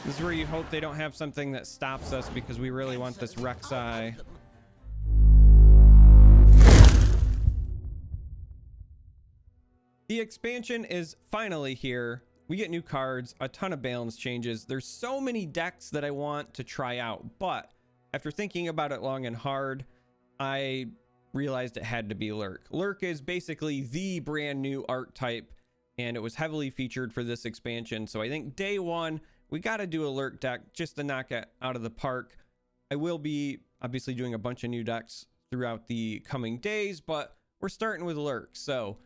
This is where you hope they don't have something that stops us because we really want this Rek'Sai. The expansion is finally here. We get new cards, a ton of balance changes. There's so many decks that I want to try out, but after thinking about it long and hard, I realized it had to be Lurk. Lurk is basically the brand new archetype, and it was heavily featured for this expansion. So I think day one, we got to do a Lurk deck just to knock it out of the park. I will be obviously doing a bunch of new decks throughout the coming days, but we're starting with Lurk. So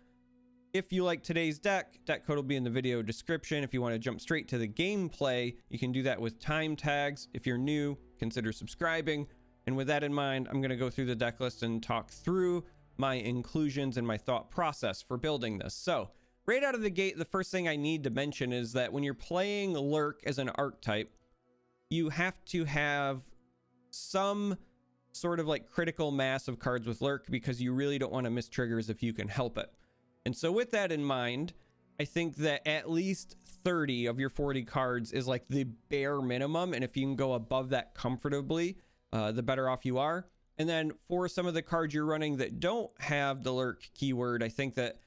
if you like today's deck code will be in the video description. If you want to jump straight to the gameplay, you can do that with time tags. If you're new, consider subscribing. And with that in mind, I'm going to go through the deck list and talk through my inclusions and my thought process for building this. So right out of the gate, the first thing I need to mention is that when you're playing Lurk as an archetype, you have to have some sort of like critical mass of cards with Lurk because you really don't want to miss triggers if you can help it. And so with that in mind, I think that at least 30 of your 40 cards is like the bare minimum. And if you can go above that comfortably, the better off you are. And then for some of the cards you're running that don't have the Lurk keyword, I think that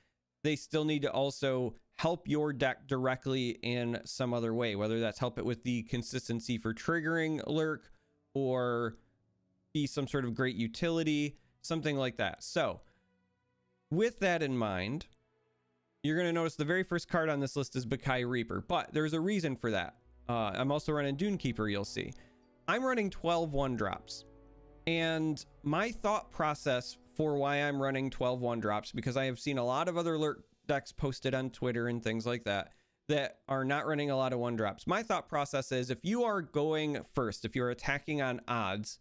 they still need to also help your deck directly in some other way, whether that's help it with the consistency for triggering Lurk or be some sort of great utility, something like that. So with that in mind, you're going to notice the very first card on this list is Pyke Reaper, but there's a reason for that. I'm also running Dunekeeper, you'll see. I'm running 12 1-drops. And my thought process for why I'm running 12 1-drops, because I have seen a lot of other Lurk decks posted on Twitter and things like that, that are not running a lot of 1-drops. My thought process is if you are going first, if you're attacking on odds,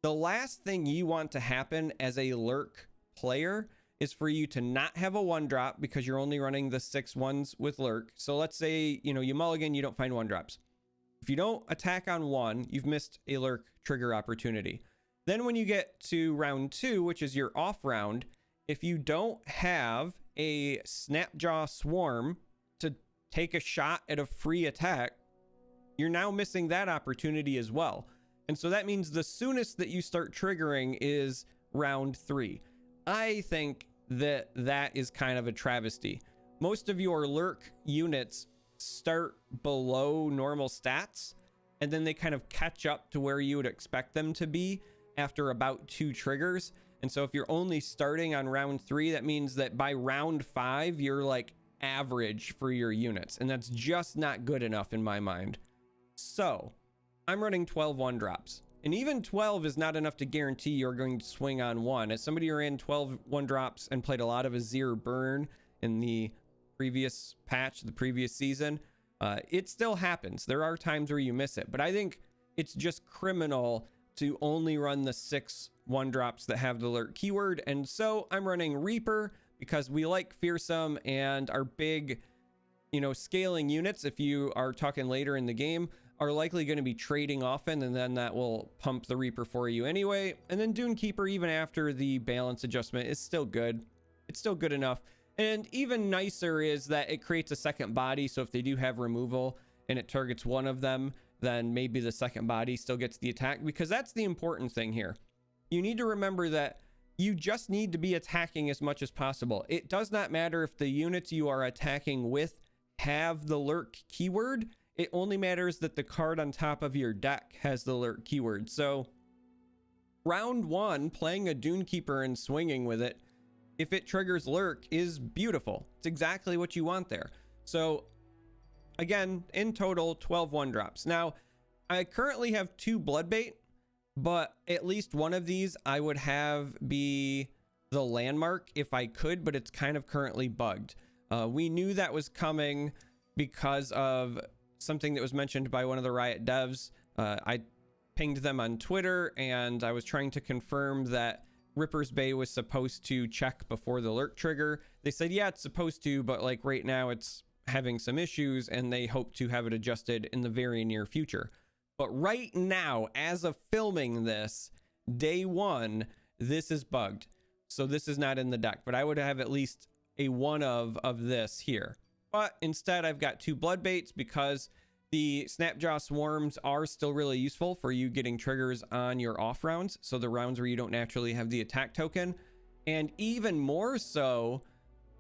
the last thing you want to happen as a Lurk player is for you to not have a 1-drop because you're only running the 6 1s with Lurk. So let's say, you mulligan, you don't find 1-drops. If you don't attack on 1, you've missed a Lurk trigger opportunity. Then when you get to round 2, which is your off round, if you don't have a Snapjaw Swarm to take a shot at a free attack, you're now missing that opportunity as well. And so that means the soonest that you start triggering is round 3. I think that is kind of a travesty. Most of your Lurk units start below normal stats, and then they kind of catch up to where you would expect them to be after about 2 triggers. And so if you're only starting on round 3, that means that by round 5, you're like average for your units. And that's just not good enough in my mind. So I'm running 12 1-drops. And even 12 is not enough to guarantee you're going to swing on 1. As somebody who ran 12 1-drops and played a lot of Azir Burn in the previous patch, the previous season, it still happens. There are times where you miss it. But I think it's just criminal to only run the 6 1-drops that have the Lurk keyword. And so I'm running Reaper because we like fearsome, and our big, scaling units, if you are talking later in the game, are likely going to be trading often, and then that will pump the Reaper for you anyway. And then Dunekeeper, even after the balance adjustment, is still good. It's still good enough. And even nicer is that it creates a second body. So if they do have removal and it targets one of them, then maybe the second body still gets the attack, because that's the important thing here. You need to remember that you just need to be attacking as much as possible. It does not matter if the units you are attacking with have the Lurk keyword. It only matters that the card on top of your deck has the Lurk keyword. So round 1, playing a Dunekeeper and swinging with it, if it triggers Lurk, is beautiful. It's exactly what you want there. So again, in total, 12 1-drops. Now, I currently have 2 Bloodbait, but at least one of these I would have be the Landmark if I could, but it's kind of currently bugged. We knew that was coming because of something that was mentioned by one of the Riot devs. I pinged them on Twitter, and I was trying to confirm that Ripper's Bay was supposed to check before the Lurk trigger. They said, yeah, it's supposed to, but like right now it's having some issues, and they hope to have it adjusted in the very near future. But right now, as of filming this, day 1, this is bugged. So this is not in the deck, but I would have at least a one of this here. But instead, I've got 2 Bloodbaits because The Snapjaw Swarms are still really useful for you getting triggers on your off rounds, so the rounds where you don't naturally have the attack token. And even more so,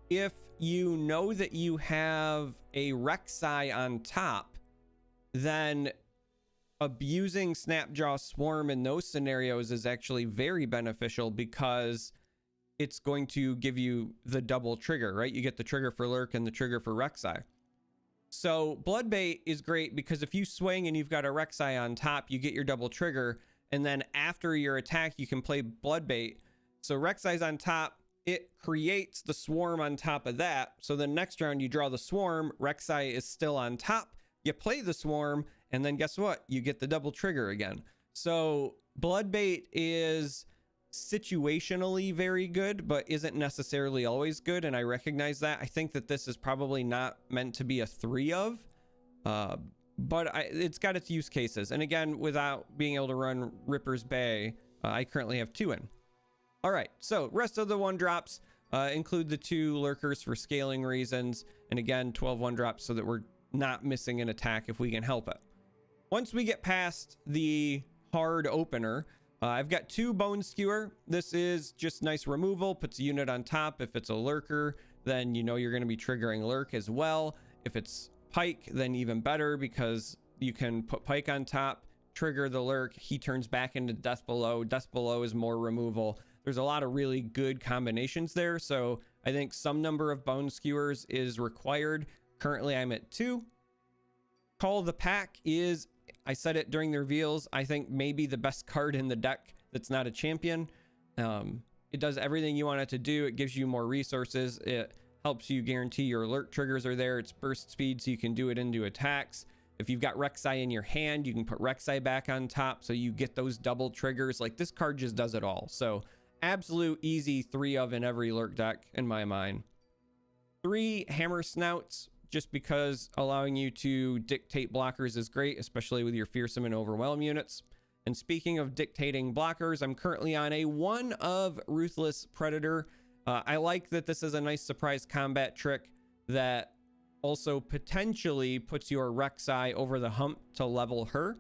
if you know that you have a Rek'Sai on top, then abusing Snapjaw Swarm in those scenarios is actually very beneficial, because it's going to give you the double trigger, right? You get the trigger for Lurk and the trigger for Rek'Sai. So Bloodbait is great because if you swing and you've got a Rek'Sai on top, you get your double trigger, and then after your attack you can play Bloodbait. So Rek'Sai's on top, it creates the swarm on top of that, so the next round you draw the swarm, Rek'Sai is still on top, you play the swarm, and then guess what? You get the double trigger again. So Bloodbait is situationally very good, but isn't necessarily always good, and I recognize that. I think that this is probably not meant to be a 3 of, but it's got its use cases. And again, without being able to run Ripper's Bay, I currently have 2 in. All right, so rest of the 1-drops include the 2 lurkers for scaling reasons, and again 12 1-drops so that we're not missing an attack if we can help it. Once we get past the hard opener, I've got 2 Bone Skewer. This is just nice removal, puts a unit on top. If it's a lurker, then you know you're going to be triggering Lurk as well. If it's Pyke, then even better, because you can put Pyke on top, trigger the Lurk, he turns back into Death Below. Death Below is more removal. There's a lot of really good combinations there, so I think some number of Bone Skewers is required. Currently I'm at 2. Call the Pack is, I said it during the reveals, I think maybe the best card in the deck that's not a champion. It does everything you want it to do. It gives you more resources. It helps you guarantee your alert triggers are there. It's burst speed, so you can do it into attacks. If you've got Rek'Sai in your hand, you can put Rek'Sai back on top, so you get those double triggers. Like, this card just does it all. So absolute easy 3 of in every Lurk deck in my mind. 3 Hammer Snouts, just because allowing you to dictate blockers is great, especially with your Fearsome and Overwhelm units. And speaking of dictating blockers, I'm currently on a 1 of Ruthless Predator. I like that this is a nice surprise combat trick that also potentially puts your Rek'Sai over the hump to level her.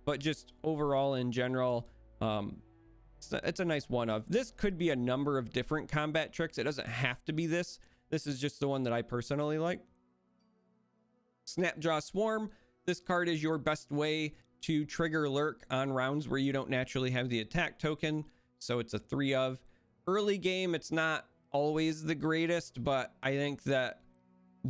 But just overall in general, it's a nice 1 of. This could be a number of different combat tricks. It doesn't have to be this. This is just the one that I personally like. Snapjaw Swarm. This card is your best way to trigger Lurk on rounds where you don't naturally have the attack token, so it's a 3 of. Early game, it's not always the greatest, but I think that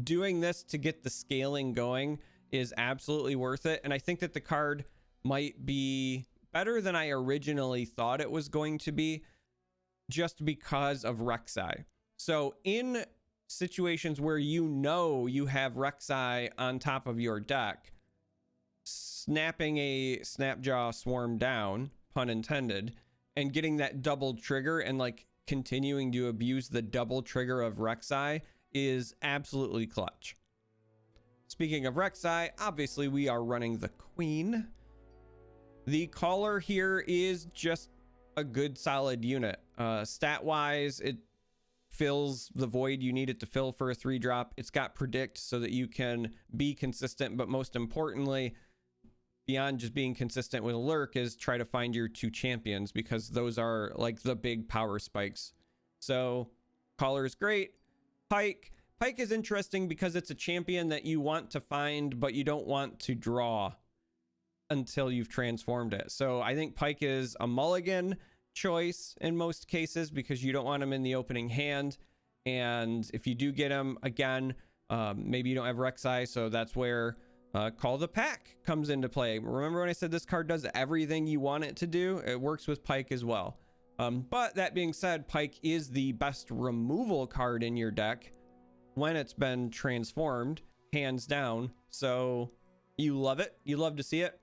doing this to get the scaling going is absolutely worth it, and I think that the card might be better than I originally thought it was going to be, just because of Rek'Sai. So in situations where you know you have Rek'Sai on top of your deck, snapping a Snapjaw Swarm down, pun intended, and getting that double trigger and like continuing to abuse the double trigger of Rek'Sai is absolutely clutch. Speaking of Rek'Sai, obviously we are running the Queen. The Caller here is just a good solid unit. Stat wise, it fills the void you need it to fill for a 3-drop. It's got Predict so that you can be consistent, but most importantly, beyond just being consistent with Lurk, is try to find your 2 champions, because those are like the big power spikes. So Caller is great. Pyke is interesting because it's a champion that you want to find, but you don't want to draw until you've transformed it. So I think Pyke is a mulligan choice in most cases, because you don't want him in the opening hand, and if you do get him again, maybe you don't have Rek'Sai, so that's where Call the Pack comes into play. Remember when I said this card does everything you want it to do? It works with Pyke as well. But that being said, Pyke is the best removal card in your deck when it's been transformed, hands down. So you love it. You love to see it.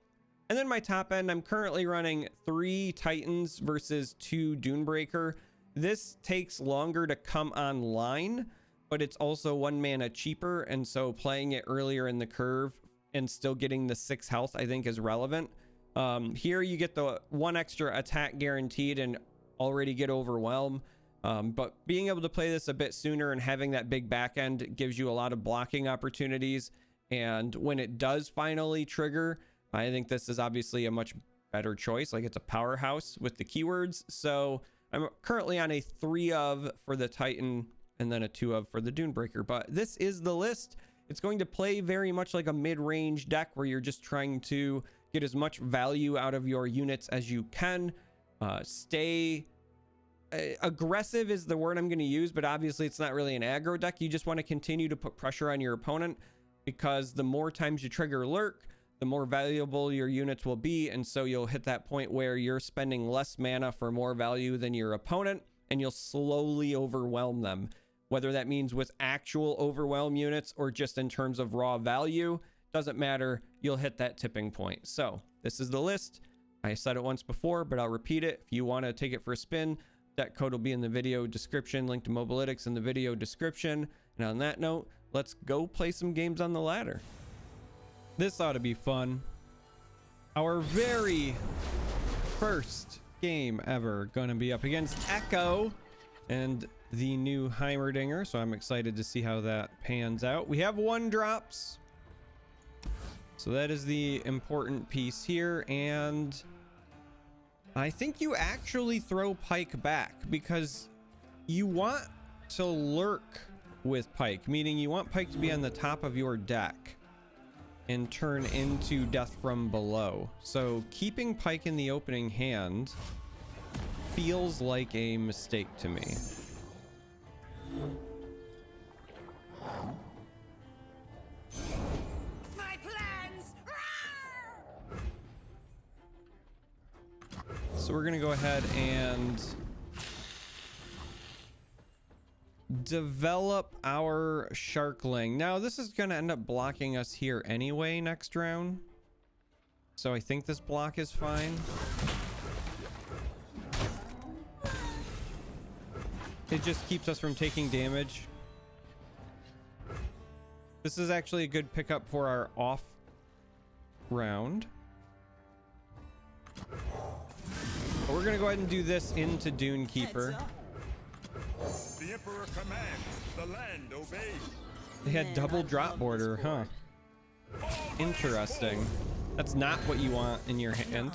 And then my top end, I'm currently running 3 Titans versus 2 Dunebreaker. This takes longer to come online, but it's also 1 mana cheaper, and so playing it earlier in the curve and still getting the 6 health I think is relevant. Here you get the 1 extra attack guaranteed and already get Overwhelm, but being able to play this a bit sooner and having that big back end gives you a lot of blocking opportunities, And when it does finally trigger, I think this is obviously a much better choice. Like, it's a powerhouse with the keywords. So I'm currently on a 3 of for the Titan and then a 2 of for the Dunebreaker. But this is the list. It's going to play very much like a mid-range deck where you're just trying to get as much value out of your units as you can. Stay aggressive is the word I'm going to use, but obviously it's not really an aggro deck. You just want to continue to put pressure on your opponent, because the more times you trigger Lurk, the more valuable your units will be. And so you'll hit that point where you're spending less mana for more value than your opponent, and you'll slowly overwhelm them. Whether that means with actual overwhelm units or just in terms of raw value, doesn't matter. You'll hit that tipping point. So this is the list. I said it once before, but I'll repeat it. If you want to take it for a spin, that code will be in the video description. Link to Mobalytics in the video description. And on that note, let's go play some games on the ladder. This ought to be fun. Our very first game ever gonna be up against Echo and the new Heimerdinger, so I'm excited to see how that pans out. We have 1 drops, so that is the important piece here. And I think you actually throw Pyke back, because you want to lurk with Pyke, meaning you want Pyke to be on the top of your deck and turn into death from below. So keeping Pyke in the opening hand feels like a mistake to me. My plans. So we're gonna go ahead and develop our Sharkling. Now this is gonna end up blocking us here anyway next round, so I think this block is fine. It just keeps us from taking damage. This is actually a good pickup for our off round. But we're gonna go ahead and do this into Dunekeeper. The Emperor commands, the land obeys. They had double drop border, huh? Interesting. That's not what you want in your hand.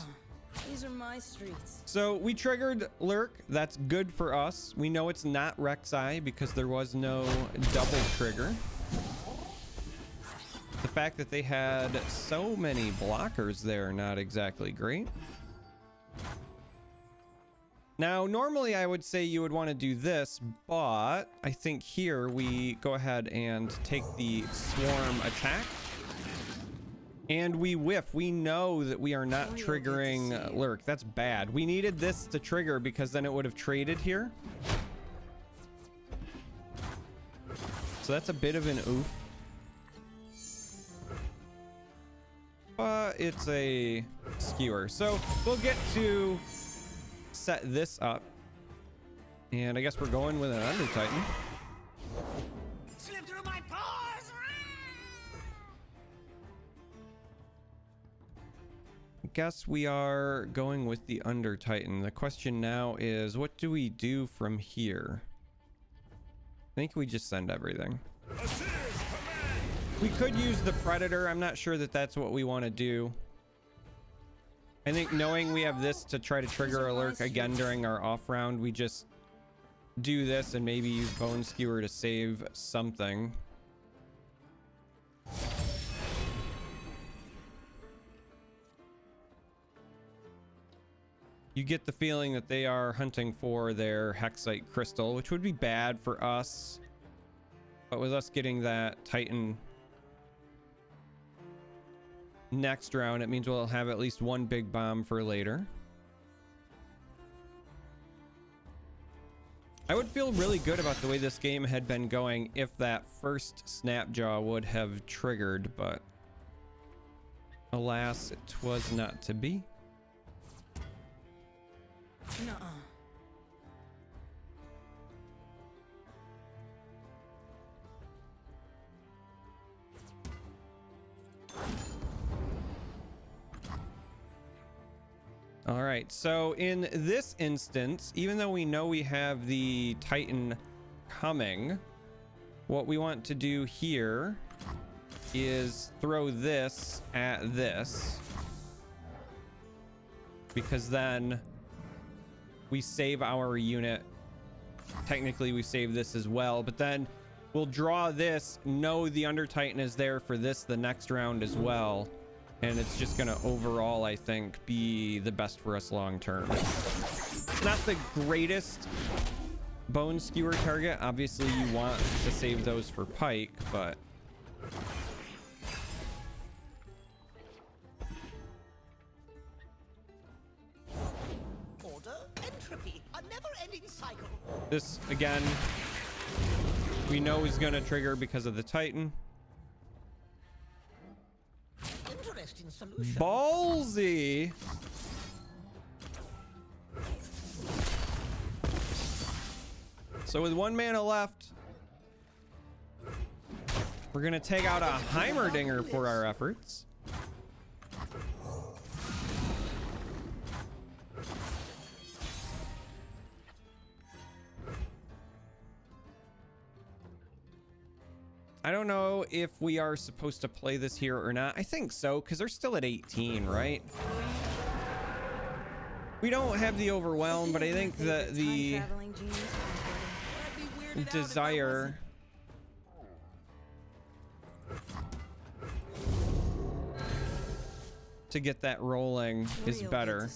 These are my streets. So we triggered Lurk. That's good for us. We know it's not Rek'Sai because there was no double trigger. The fact that they had so many blockers there, not exactly great. Now, normally I would say you would want to do this, but I think here we go ahead and take the swarm attack. And we whiff. We know that we are not triggering Lurk. That's bad. We needed this to trigger because then it would have traded here. So that's a bit of an oof. But it's a skewer. So we'll get to set this up. And I guess we're going with an Under Titan. Slip through my pores. Guess we are going with the Under Titan. The question now is, what do we do from here? I think we just send everything. We could use the Predator. I'm not sure that that's what we want to do. I think knowing we have this to try to trigger a Lurk again during our off round, we just do this and maybe use Bone Skewer to save something. You get the feeling that they are hunting for their Hexite Crystal, which would be bad for us. But with us getting that Titan next round, it means we'll have at least one big bomb for later. I would feel really good about the way this game had been going if that first Snapjaw would have triggered, but alas, it was not to be. Nuh-uh. All right, so in this instance, even though we know we have the Titan coming, what we want to do here is throw this at this, because then we save our unit. Technically we save this as well, but then we'll draw this, know the Under Titan is there for this the next round as well, and it's just gonna overall, I think, be the best for us long term. Not the greatest bone skewer target. Obviously you want to save those for Pyke, but Order, entropy, a never-ending cycle. this again we know is going to trigger because of the Titan. Interesting solution. Ballsy. So with 1 mana left, we're gonna take out a Heimerdinger for our efforts. I don't know if we are supposed to play this here or not. I think so, because they're still at 18, right? We don't have the overwhelm, but I think that the desire to get that rolling is better.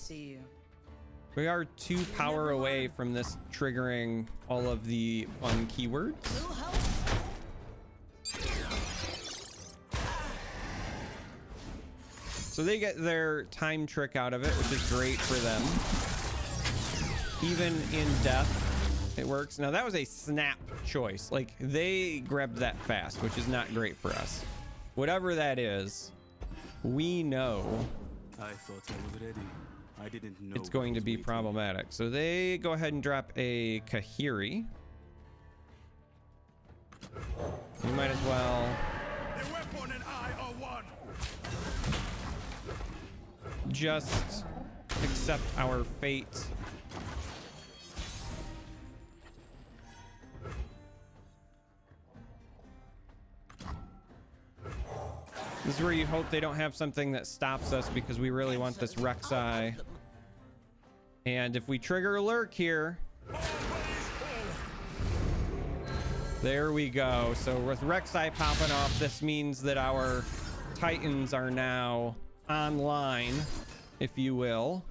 We are 2 power away from this triggering all of the fun keywords. So they get their time trick out of it, which is great for them. Even in death, it works. Now that was a snap choice. Like, they grabbed that fast, which is not great for us. Whatever that is, we know I thought I was ready. I didn't know it's going to be waiting. problematic. So they go ahead and drop a Kahiri. We might as well The weapon and I are one. just accept our fate. This is where you hope they don't have something that stops us, because we really want this Rek'Sai. And if we trigger Lurk here, there we go. So with Rek'Sai popping off, this means that our Titans are now online, if you will.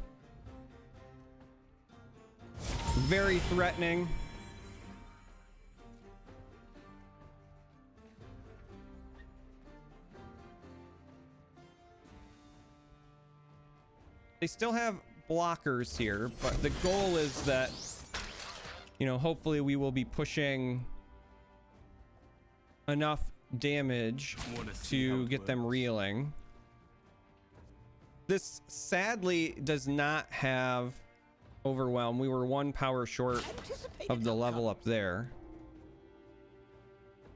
Very threatening. They still have blockers here, but the goal is that, you know, hopefully we will be pushing enough damage to get them reeling. This sadly does not have overwhelm. We were 1 power short of the level up there,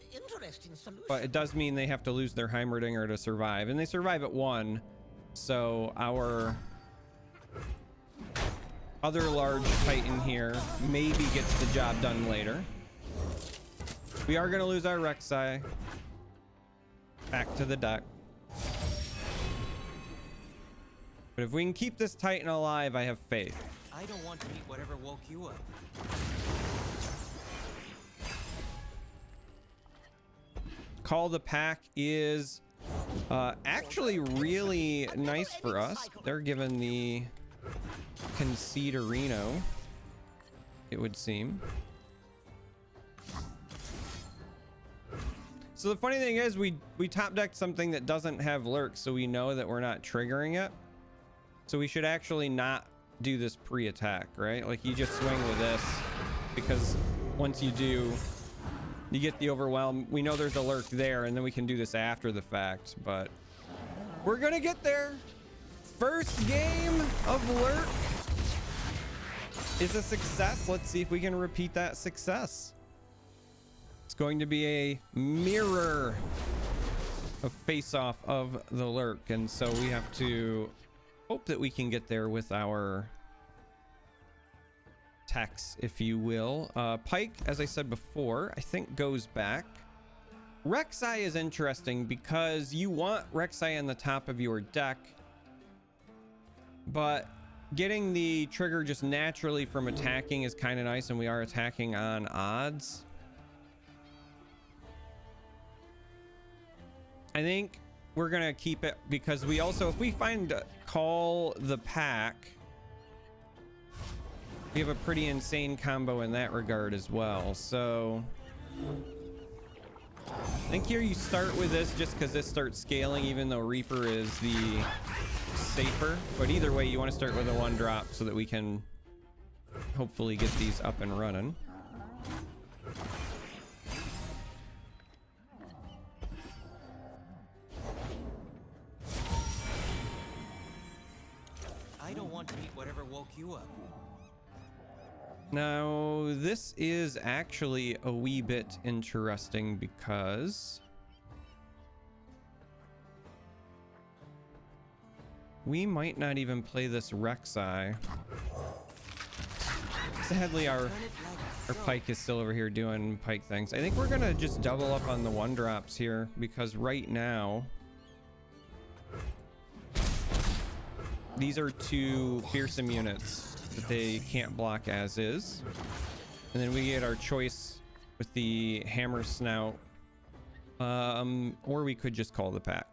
Interesting solution. but it does mean they have to lose their Heimerdinger to survive, and they survive at 1. So our other large Titan here maybe gets the job done later. We are going to lose our Rek'Sai. Back to the deck. But if we can keep this Titan alive, I have faith. I don't want to eat whatever woke you up. Call the Pack is actually really nice for us. They're given the Concede Reno, it would seem. So the funny thing is we top decked something that doesn't have Lurk, so we know that we're not triggering it. So we should actually not do this pre-attack, right? Like, you just swing with this, because once you do, you get the overwhelm. We know there's a Lurk there, and then we can do this after the fact, but we're gonna get there. First game of Lurk is a success. Let's see if we can repeat that success. It's going to be a mirror of face-off of the Lurk, and so we have to hope that we can get there with our techs, if you will. Pyke, as I said before, I think goes back Rek'Sai is interesting because you want Rek'Sai on the top of your deck, but getting the trigger just naturally from attacking is kind of nice, and we are attacking on odds. I think we're gonna keep it because we also, if we find Call the Pack, we have a pretty insane combo in that regard as well. So I think here you start with this just because this starts scaling, even though Reaper is the safer. But either way, you want to start with a 1-drop so that we can hopefully get these up and running. I don't want to eat whatever woke you up. Now, this is actually a wee bit interesting because we might not even play this Rek'Sai. Sadly, our Pyke is still over here doing Pyke things. I think we're gonna just double up on the 1-drops here because right now these are 2 fearsome units that they can't block as is, and then we get our choice with the hammer snout, or we could just call the pack.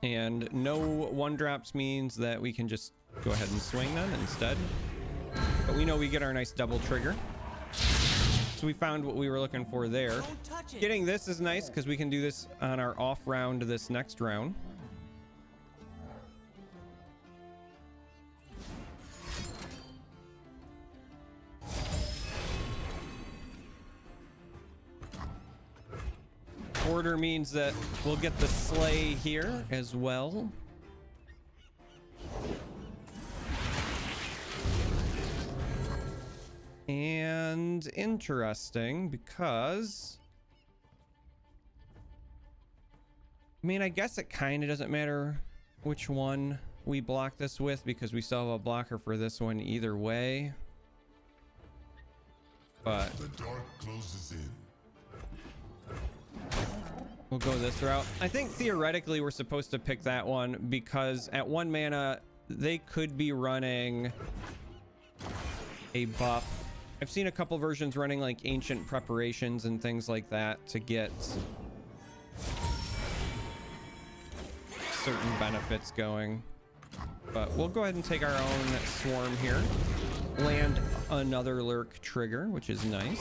And no 1-drops means that we can just go ahead and swing them instead, but we know we get our nice double trigger. So we found what we were looking for there. Don't touch it. Getting this is nice because we can do this on our off round this next round. Order means that we'll get the slay here as well. And interesting because, I mean, I guess it kind of doesn't matter which one we block this with because we still have a blocker for this one either way. But The dark closes in. we'll go this route. I think theoretically we're supposed to pick that one because at 1 mana they could be running a buff. I've seen a couple versions running like ancient preparations and things like that to get certain benefits going. But we'll go ahead and take our own swarm here. Land another Lurk trigger, which is nice.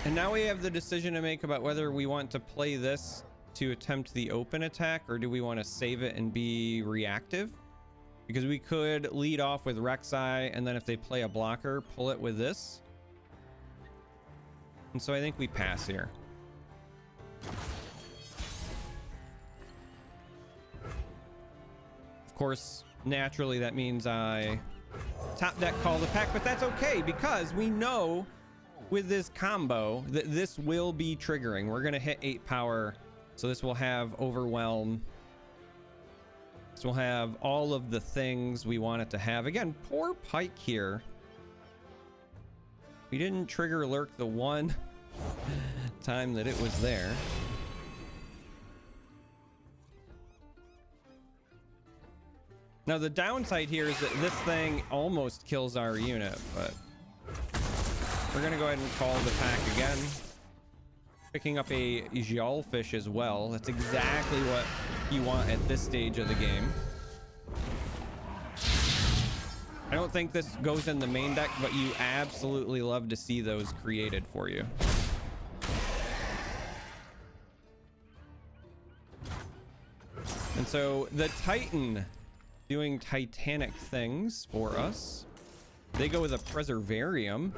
And now we have the decision to make about whether we want to play this to attempt the open attack or do we want to save it and be reactive? Because we could lead off with Rek'Sai and then if they play a blocker, pull it with this. And so I think we pass here. Of course, naturally that means I top deck call the pack, but that's okay because we know with this combo that this will be triggering. We're gonna hit 8 power, so this will have overwhelm. This will have all of the things we want it to have. Again, poor Pyke here. We didn't trigger Lurk the one time that it was there. Now the downside here is that this thing almost kills our unit, but we're gonna go ahead and call the pack again. Picking up a Jawfish as well. That's exactly what you want at this stage of the game. I don't think this goes in the main deck, but you absolutely love to see those created for you. And so the Titan doing Titanic things for us. They go with a Preservarium.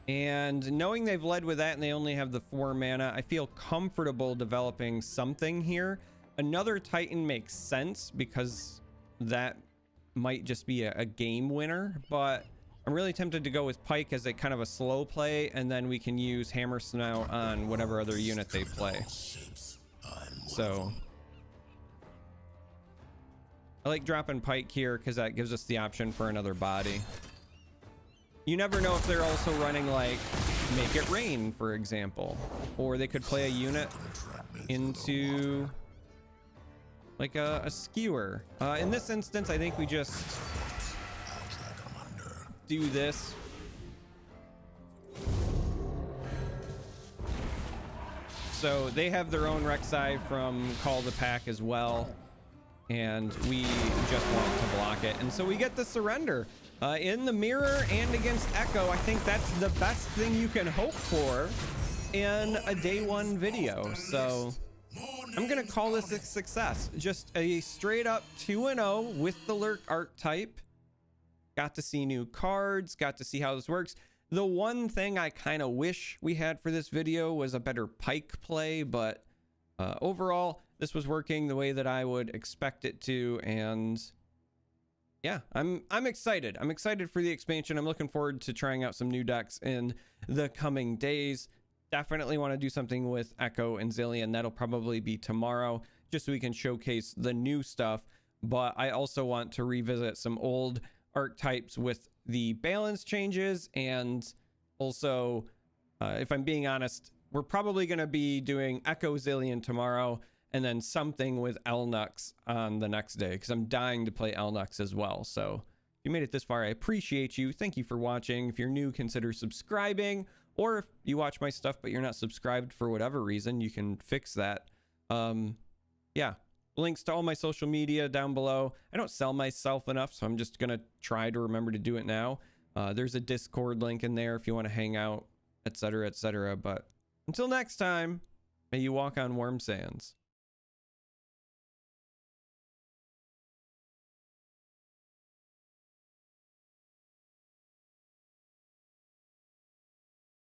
And knowing they've led with that and they only have the 4 mana, I feel comfortable developing something here. Another Titan makes sense because that might just be a game winner, but I'm really tempted to go with Pyke as a kind of a slow play, and then we can use Hammer Snout on whatever other unit they play. So I like dropping Pyke here because that gives us the option for another body. You never know if they're also running like Make It Rain, for example, or they could play a unit into like a skewer. In this instance, I think we just do this. So they have their own Rek'Sai from Call the Pack as well, and we just want to block it, and so we get the surrender in the mirror and against Echo. I think that's the best thing you can hope for in a day one video, so I'm gonna call this a success. Just a straight up 2-0 with the Lurk archetype. Got to see new cards, got to see how this works. The one thing I kind of wish we had for this video was a better Pyke play, but overall this was working the way that I would expect it to, and yeah, I'm excited. I'm excited for the expansion. I'm looking forward to trying out some new decks in the coming days. Definitely want to do something with Echo and Zillion. That'll probably be tomorrow, just so we can showcase the new stuff. But I also want to revisit some old archetypes with the balance changes, and also, if I'm being honest, we're probably going to be doing Echo Zillion tomorrow, and then something with Elnux on the next day, because I'm dying to play Elnux as well. So if you made it this far, I appreciate you. Thank you for watching. If you're new, consider subscribing, or if you watch my stuff but you're not subscribed for whatever reason, you can fix that. Yeah, links to all my social media down below. I don't sell myself enough, so I'm just gonna try to remember to do it now. There's a Discord link in there if you want to hang out, etc., etc. But until next time, may you walk on warm sands.